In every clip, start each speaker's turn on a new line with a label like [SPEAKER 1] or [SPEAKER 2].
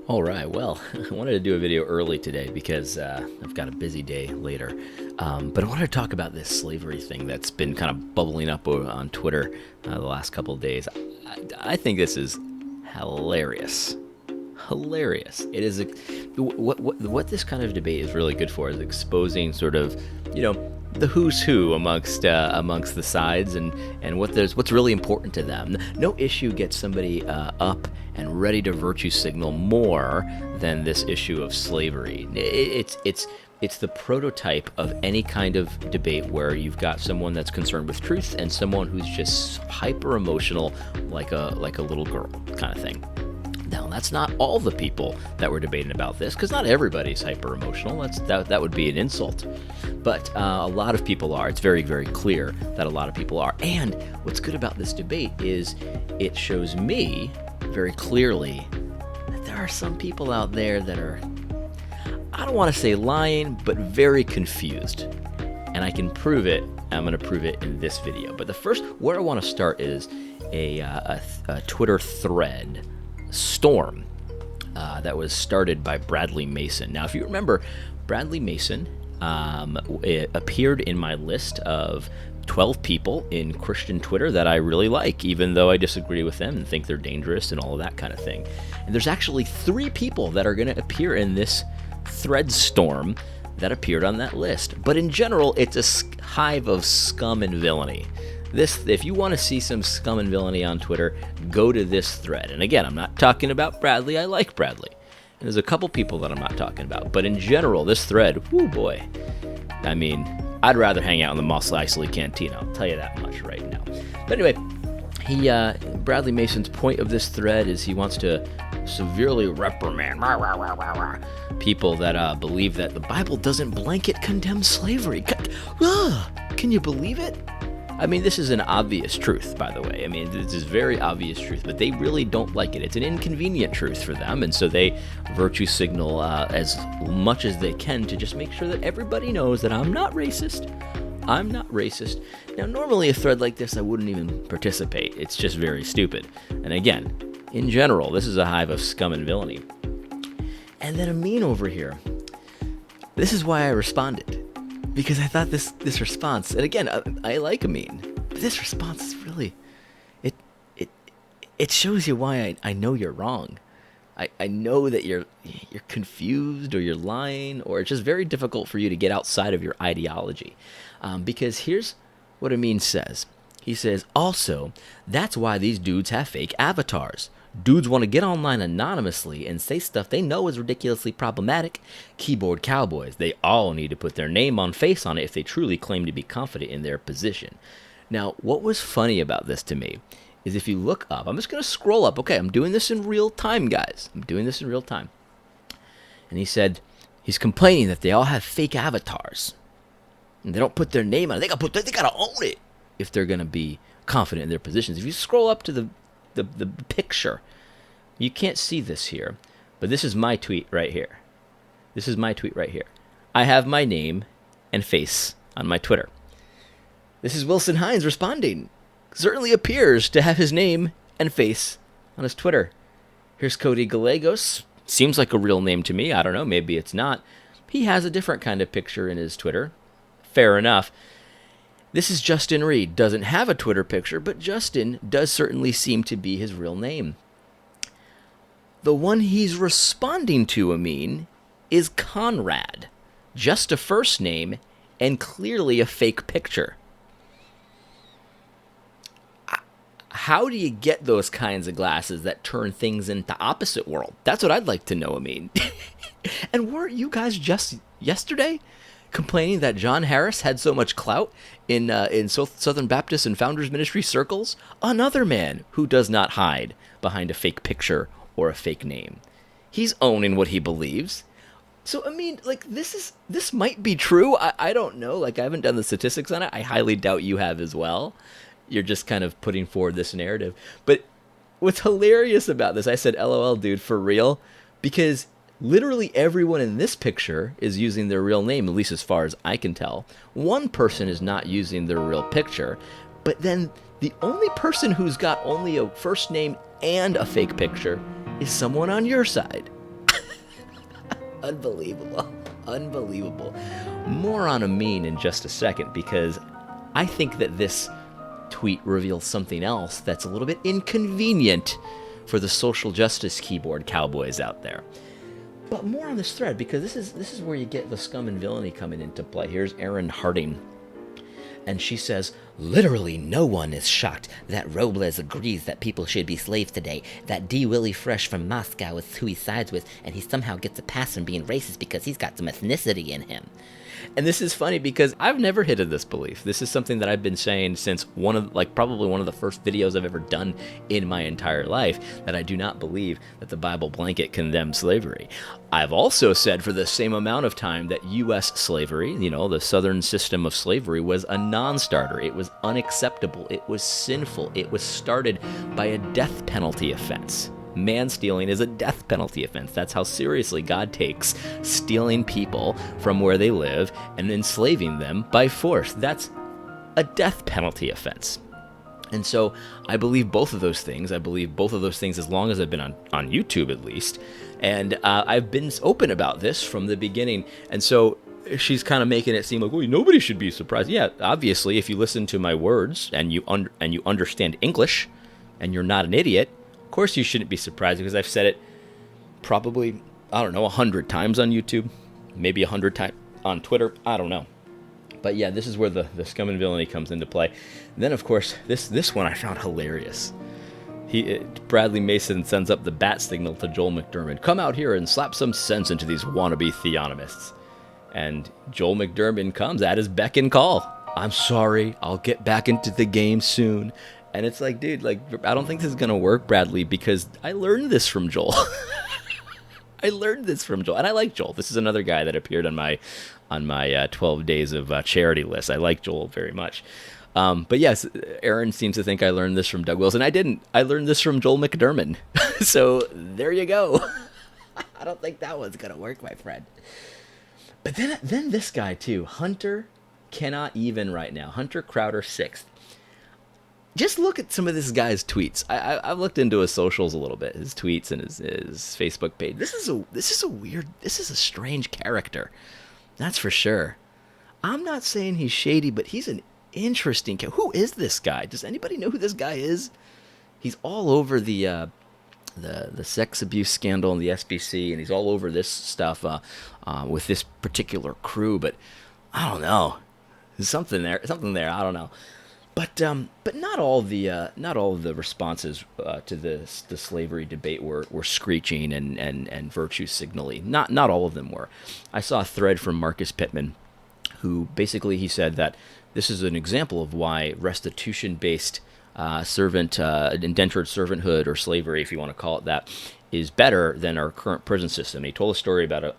[SPEAKER 1] All right, well, I wanted to do a video early today because I've got a busy day later. But I wanted to talk about this slavery thing that's been kind of bubbling up on Twitter the last couple of days. I think this is hilarious. Hilarious. It is what this kind of debate is really good for is exposing sort of, the who's who amongst the sides and what's really important to them. No issue gets somebody up and ready to virtue signal more than this issue of slavery. It's the prototype of any kind of debate where you've got someone that's concerned with truth and someone who's just hyper emotional, like a little girl kind of thing. Now, that's not all the people that were debating about this, because not everybody's hyper emotional. That would be an insult. But a lot of people are. It's very, very clear that a lot of people are. And what's good about this debate is it shows me very clearly that there are some people out there that are, I don't want to say lying, but very confused. And I can prove it. I'm going to prove it in this video. But where I want to start is a Twitter thread storm that was started by Bradley Mason. Now, if you remember, Bradley Mason it appeared in my list of 12 people in Christian Twitter that I really like, even though I disagree with them and think they're dangerous and all of that kind of thing. And there's actually 3 people that are going to appear in this thread storm that appeared on that list. But in general, it's a hive of scum and villainy. If you want to see some scum and villainy on Twitter, go to this thread. And again, I'm not talking about Bradley. I like Bradley. And there's a couple people that I'm not talking about. But in general, this thread, whoo boy. I mean, I'd rather hang out in the Mos Eisley Cantina. I'll tell you that much right now. But anyway, Bradley Mason's point of this thread is he wants to severely reprimand people that believe that the Bible doesn't blanket condemn slavery. Can you believe it? I mean, this is an obvious truth, by the way. I mean, this is very obvious truth, but they really don't like it. It's an inconvenient truth for them, and so they virtue signal as much as they can to just make sure that everybody knows that I'm not racist. I'm not racist. Now, normally a thread like this, I wouldn't even participate. It's just very stupid. And again, in general, this is a hive of scum and villainy. And then Ameen over here. This is why I responded. Because I thought this response, and again, I like Ameen, but this response is really, it shows you why I know you're wrong. I know that you're confused or you're lying, or it's just very difficult for you to get outside of your ideology. Because here's what Ameen says. He says, also, that's why these dudes have fake avatars. Dudes want to get online anonymously and say stuff they know is ridiculously problematic. Keyboard cowboys, they all need to put their name on face on it if they truly claim to be confident in their position. Now, what was funny about this to me is if you look up, I'm just going to scroll up. Okay, I'm doing this in real time, guys. I'm doing this in real time. And he said, he's complaining that they all have fake avatars. And they don't put their name on it. They got to own it if they're going to be confident in their positions. If you scroll up to the picture, you can't see this here, but this is my tweet right here. This is my tweet right here. I have my name and face on my Twitter. This is Wilson Hines responding. Certainly appears to have his name and face on his Twitter. Here's Cody Gallegos. Seems like a real name to me. I don't know. Maybe it's not. He has a different kind of picture in his Twitter. Fair enough. This is Justin Reed. Doesn't have a Twitter picture, but Justin does certainly seem to be his real name. The one he's responding to, Ameen, is Conrad. Just a first name and clearly a fake picture. How do you get those kinds of glasses that turn things into opposite world? That's what I'd like to know, Ameen. And weren't you guys just yesterday complaining that John Harris had so much clout in Southern Baptist and Founders Ministry circles? Another man who does not hide behind a fake picture or a fake name. He's owning what he believes. So, I mean, like, this might be true. I don't know. Like, I haven't done the statistics on it. I highly doubt you have as well. You're just kind of putting forward this narrative. But what's hilarious about this, I said, LOL, dude, for real, because literally everyone in this picture is using their real name, at least as far as I can tell. One person is not using their real picture, but then the only person who's got only a first name and a fake picture is someone on your side. Unbelievable. Unbelievable. More on Ameen in just a second, because I think that this tweet reveals something else that's a little bit inconvenient for the social justice keyboard cowboys out there. But more on this thread, because this is where you get the scum and villainy coming into play. Here's Erin Harding, and she says, literally no one is shocked that Robles agrees that people should be slaves today, that D. Willie Fresh from Moscow is who he sides with, and he somehow gets a pass from being racist because he's got some ethnicity in him. And this is funny because I've never hidden this belief. This is something that I've been saying since probably one of the first videos I've ever done in my entire life, that I do not believe that the Bible blanket condemns slavery. I've also said for the same amount of time that U.S. slavery, the southern system of slavery, was a non-starter. It was unacceptable. It was sinful. It was started by a death penalty offense. Man stealing is a death penalty offense. That's how seriously God takes stealing people from where they live and enslaving them by force. That's a death penalty offense. And so I believe both of those things. I believe both of those things as long as I've been on YouTube at least. And I've been open about this from the beginning. And so she's kind of making it seem like, well, nobody should be surprised. Yeah, obviously, if you listen to my words and you understand English and you're not an idiot, of course you shouldn't be surprised, because I've said it probably, 100 times on YouTube, maybe 100 times on Twitter, I don't know. But yeah, this is where the scum and villainy comes into play. And then, of course, this one I found hilarious. Bradley Mason sends up the bat signal to Joel McDermott. Come out here and slap some sense into these wannabe theonomists. And Joel McDermott comes at his beck and call. I'm sorry, I'll get back into the game soon. And it's like, dude, I don't think this is going to work, Bradley, because I learned this from Joel. I learned this from Joel. And I like Joel. This is another guy that appeared on my 12 days of charity list. I like Joel very much. But yes, Aaron seems to think I learned this from Doug Wilson. I didn't. I learned this from Joel McDermott. So there you go. I don't think that one's going to work, my friend. But then this guy, too. Hunter cannot even right now. Hunter Crowder 6th. Just look at some of this guy's tweets. I've looked into his socials a little bit, his tweets and his Facebook page. This is a strange character. That's for sure. I'm not saying he's shady, but he's an interesting character. Who is this guy? Does anybody know who this guy is? He's all over the sex abuse scandal in the SBC, and he's all over this stuff with this particular crew. But I don't know. There's something there. I don't know. But not all of the responses to the slavery debate were screeching and virtue signaling. Not all of them were. I saw a thread from Marcus Pittman, who basically he said that this is an example of why restitution-based indentured servanthood, or slavery, if you want to call it that, is better than our current prison system. He told a story about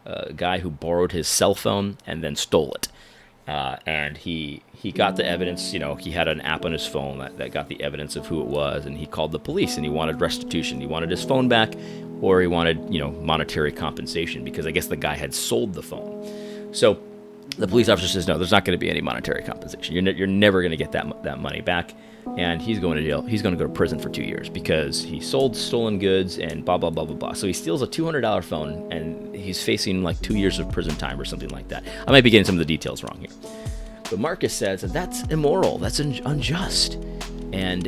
[SPEAKER 1] a guy who borrowed his cell phone and then stole it. And he got the evidence, he had an app on his phone that got the evidence of who it was, and he called the police, and he wanted restitution. He wanted his phone back, or he wanted, monetary compensation, because I guess the guy had sold the phone. So the police officer says, no, there's not going to be any monetary compensation. You're never going to get that money back, and he's going to jail. He's going to go to prison for 2 years because he sold stolen goods and blah, blah, blah, blah, blah. So he steals a $200 phone, and he's facing 2 years of prison time or something like that. I might be getting some of the details wrong here. But Marcus says that that's immoral, that's unjust. And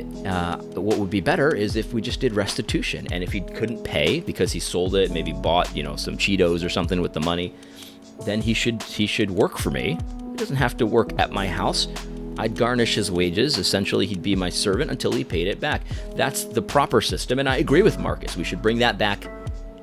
[SPEAKER 1] what would be better is if we just did restitution. And if he couldn't pay because he sold it, maybe bought, some Cheetos or something with the money, then he should work for me. He doesn't have to work at my house. I'd garnish his wages. Essentially, he'd be my servant until he paid it back. That's the proper system, and I agree with Marcus. We should bring that back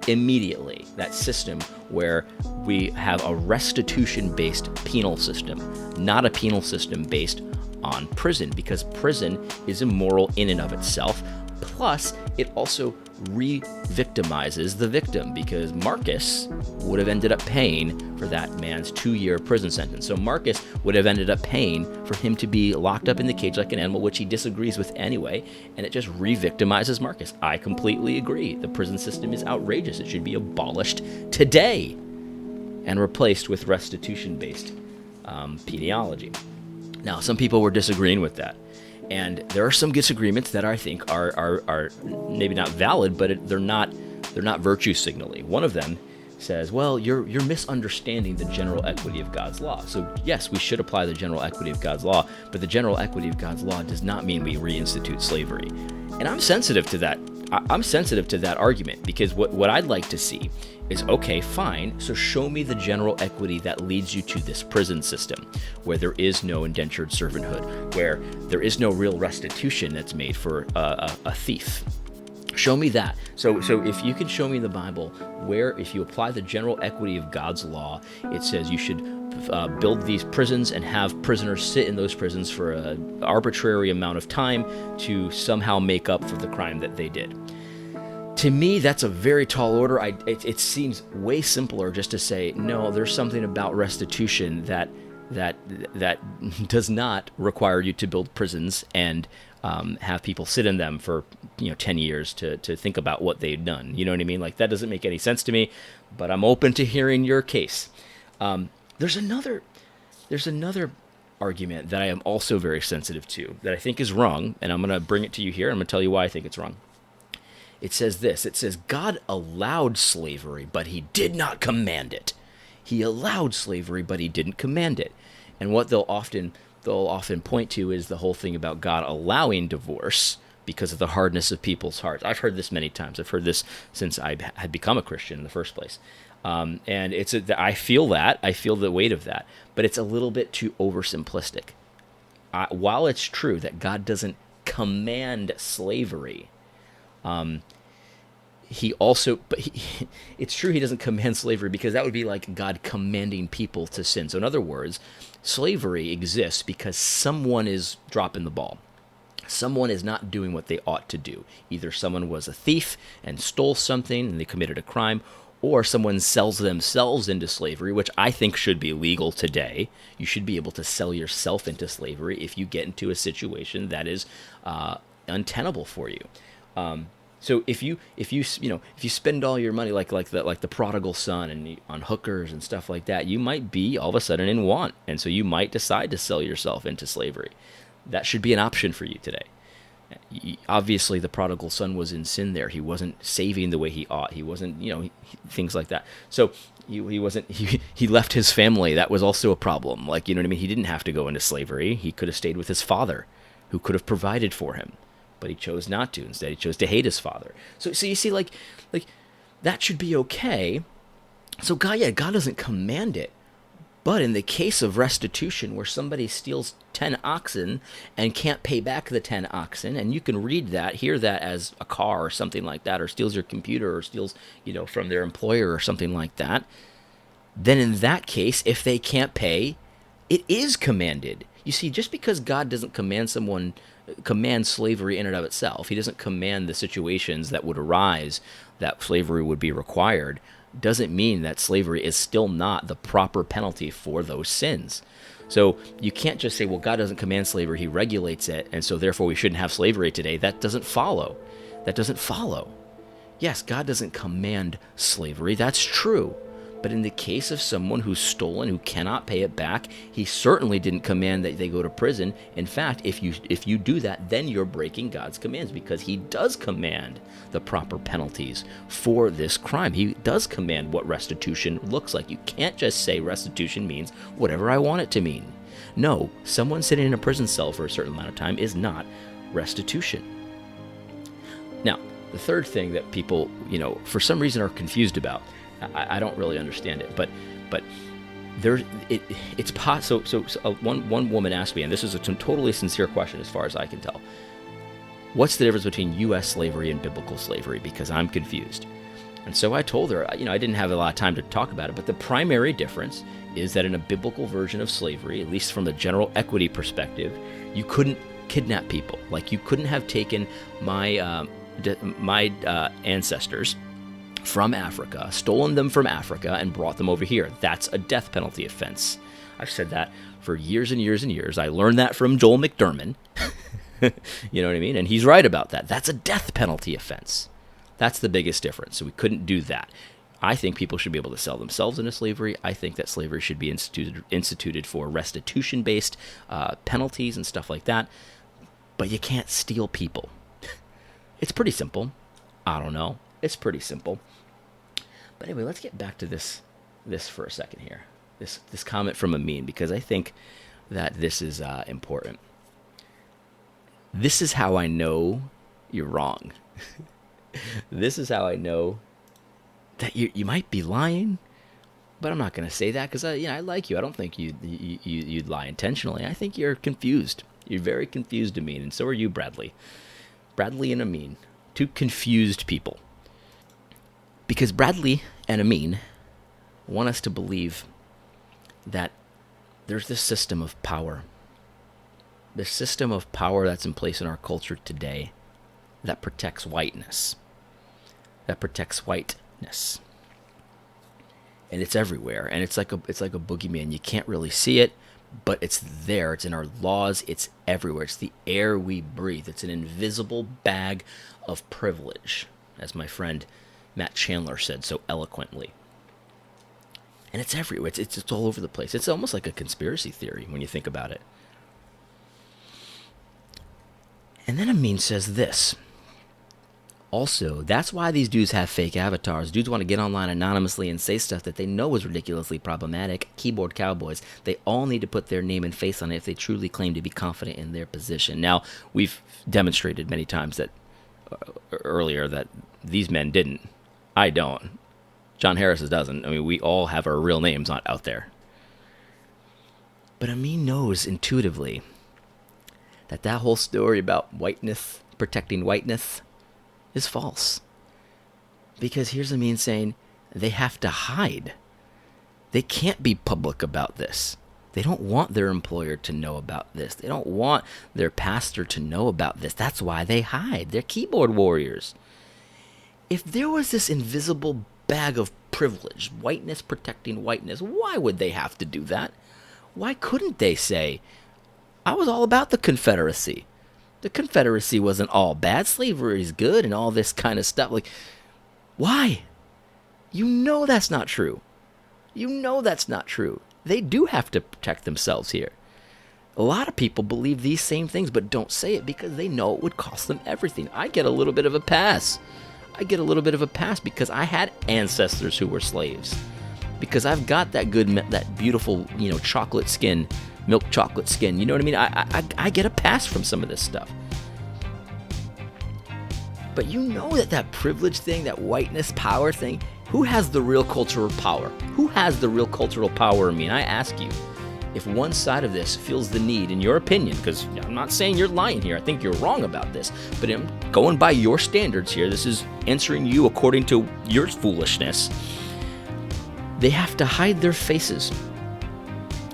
[SPEAKER 1] immediately, that system where we have a restitution-based penal system, not a penal system based on prison, because prison is immoral in and of itself. Plus, it also re-victimizes the victim, because Marcus would have ended up paying for that man's 2-year prison sentence. So Marcus would have ended up paying for him to be locked up in the cage like an animal, which he disagrees with anyway, and it just re-victimizes Marcus. I completely agree. The prison system is outrageous. It should be abolished today and replaced with restitution-based penology. Now, some people were disagreeing with that. And there are some disagreements that I think are maybe not valid, but they're not virtue signaling. One of them says, well, you're misunderstanding the general equity of God's law. So yes, we should apply the general equity of God's law, but the general equity of God's law does not mean we reinstitute slavery. And I'm sensitive to that. I'm sensitive to that argument, because what I'd like to see is, okay, fine, so show me the general equity that leads you to this prison system where there is no indentured servanthood, where there is no real restitution that's made for a thief. Show me that. So if you can show me in the Bible where, if you apply the general equity of God's law, it says you should build these prisons and have prisoners sit in those prisons for an arbitrary amount of time to somehow make up for the crime that they did. To me, that's a very tall order. It seems way simpler just to say, no, there's something about restitution that does not require you to build prisons and have people sit in them for 10 years to think about what they've done. You know what I mean? Like, that doesn't make any sense to me, but I'm open to hearing your case. There's another argument that I am also very sensitive to that I think is wrong, and I'm going to bring it to you here. I'm going to tell you why I think it's wrong. It says this. It says, God allowed slavery, but he did not command it. He allowed slavery, but he didn't command it. And what they'll often point to is the whole thing about God allowing divorce because of the hardness of people's hearts. I've heard this many times. I've heard this since I had become a Christian in the first place. And I feel that. I feel the weight of that. But it's a little bit too oversimplistic. While it's true that God doesn't command slavery, it's true he doesn't command slavery, because that would be like God commanding people to sin. So in other words, slavery exists because someone is dropping the ball. Someone is not doing what they ought to do. Either someone was a thief and stole something and they committed a crime, or someone sells themselves into slavery, which I think should be legal today. You should be able to sell yourself into slavery if you get into a situation that is untenable for you. So if you spend all your money like the prodigal son and on hookers and stuff like that, you might be all of a sudden in want, and so you might decide to sell yourself into slavery. That should be an option for you today. Obviously, the prodigal son was in sin there. He wasn't saving the way he ought. He wasn't, things like that. So he wasn't. He left his family. That was also a problem. Like, you know what I mean? He didn't have to go into slavery. He could have stayed with his father, who could have provided for him. But he chose not to. Instead, he chose to hate his father. So you see, like that should be okay. So God doesn't command it. But in the case of restitution, where somebody steals 10 oxen and can't pay back the 10 oxen, and you can hear that as a car or something like that, or steals your computer, or steals, from their employer or something like that, then in that case, if they can't pay, it is commanded. You see, just because God doesn't command slavery in and of itself, he doesn't command the situations that would arise that slavery would be required, doesn't mean that slavery is still not the proper penalty for those sins. So you can't just say, well, God doesn't command slavery, he regulates it, and so therefore we shouldn't have slavery today. That doesn't follow. Yes, God doesn't command slavery, that's true. But in the case of someone who's stolen, who cannot pay it back, he certainly didn't command that they go to prison. In fact, if you do that, then you're breaking God's commands, because he does command the proper penalties for this crime. He does command what restitution looks like. You can't just say restitution means whatever I want it to mean. No, someone sitting in a prison cell for a certain amount of time is not restitution. Now, the third thing that people, for some reason are confused about, I don't really understand it, but it's possible. So one woman asked me, and this is a totally sincere question as far as I can tell, what's the difference between U.S. slavery and biblical slavery? Because I'm confused. And so I told her, I didn't have a lot of time to talk about it, but the primary difference is that in a biblical version of slavery, at least from the general equity perspective, you couldn't kidnap people. Like, you couldn't have taken my ancestors from Africa, stolen them from Africa, and brought them over here. That's a death penalty offense. I've said that for years and years and years. I learned that from Joel McDermott. You know what I mean? And he's right about that. That's a death penalty offense. That's the biggest difference. So we couldn't do that. I think people should be able to sell themselves into slavery. I think that slavery should be instituted for restitution-based penalties and stuff like that. But you can't steal people. It's pretty simple. I don't know. It's pretty simple. But anyway, let's get back to this for a second here. This comment from Ameen, because I think that this is important. This is how I know you're wrong. This is how I know that you might be lying, but I'm not going to say that because I like you. I don't think you'd lie intentionally. I think you're confused. You're very confused, Ameen, and so are you, Bradley. Bradley and Ameen, two confused people. Because Bradley and Ameen want us to believe that there's this system of power. This system of power that's in place in our culture today that protects whiteness. That protects whiteness. And it's everywhere. And it's like a boogeyman. You can't really see it, but it's there. It's in our laws. It's everywhere. It's the air we breathe. It's an invisible bag of privilege, as my friend Matt Chandler said so eloquently. And it's everywhere. It's all over the place. It's almost like a conspiracy theory when you think about it. And then Ameen says this. Also, that's why these dudes have fake avatars. Dudes want to get online anonymously and say stuff that they know is ridiculously problematic. Keyboard cowboys. They all need to put their name and face on it if they truly claim to be confident in their position. Now, we've demonstrated many times that earlier that these men didn't. I don't. John Harris doesn't. I mean, we all have our real names out there. But Ameen knows intuitively that whole story about whiteness, protecting whiteness, is false. Because here's Ameen saying they have to hide. They can't be public about this. They don't want their employer to know about this. They don't want their pastor to know about this. That's why they hide. They're keyboard warriors. If there was this invisible bag of privilege, whiteness protecting whiteness, why would they have to do that? Why couldn't they say, I was all about the Confederacy. The Confederacy wasn't all bad. Slavery is good and all this kind of stuff. Like, why? You know that's not true. You know that's not true. They do have to protect themselves here. A lot of people believe these same things but don't say it because they know it would cost them everything. I get a little bit of a pass. Because I had ancestors who were slaves. Because I've got that beautiful, chocolate skin, milk chocolate skin. You know what I mean? I get a pass from some of this stuff. But you know that privilege thing, that whiteness power thing, who has the real cultural power? Who has the real cultural power? I mean, I ask you, if one side of this feels the need, in your opinion, because I'm not saying you're lying here, I think you're wrong about this, but I'm going by your standards here, this is answering you according to your foolishness, they have to hide their faces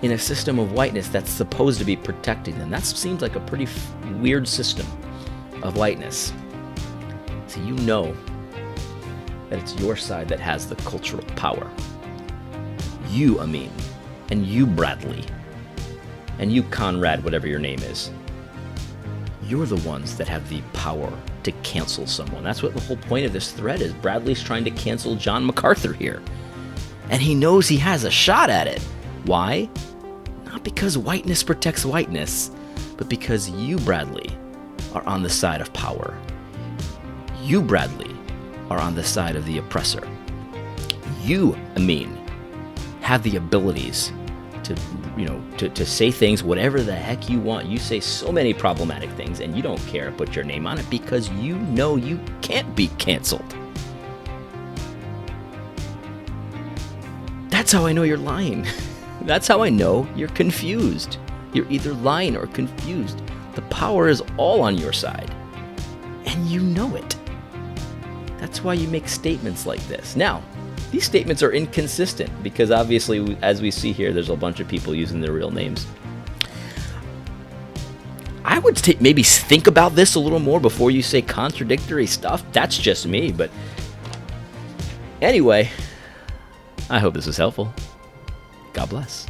[SPEAKER 1] in a system of whiteness that's supposed to be protecting them. That seems like a pretty weird system of whiteness. So you know that it's your side that has the cultural power. You, Ameen, and you, Bradley, and you, Conrad, whatever your name is, you're the ones that have the power to cancel someone. That's what the whole point of this thread is. Bradley's trying to cancel John MacArthur here. And he knows he has a shot at it. Why? Not because whiteness protects whiteness, but because you, Bradley, are on the side of power. You, Bradley, are on the side of the oppressor. You, Ameen, have the abilities to say things, whatever the heck you want. You say so many problematic things and you don't care to put your name on it because you know you can't be canceled. That's how I know you're lying. That's how I know you're confused. You're either lying or confused. The power is all on your side. And you know it. That's why you make statements like this. Now, these statements are inconsistent because obviously, as we see here, there's a bunch of people using their real names. I would maybe think about this a little more before you say contradictory stuff. That's just me, but anyway, I hope this was helpful. God bless.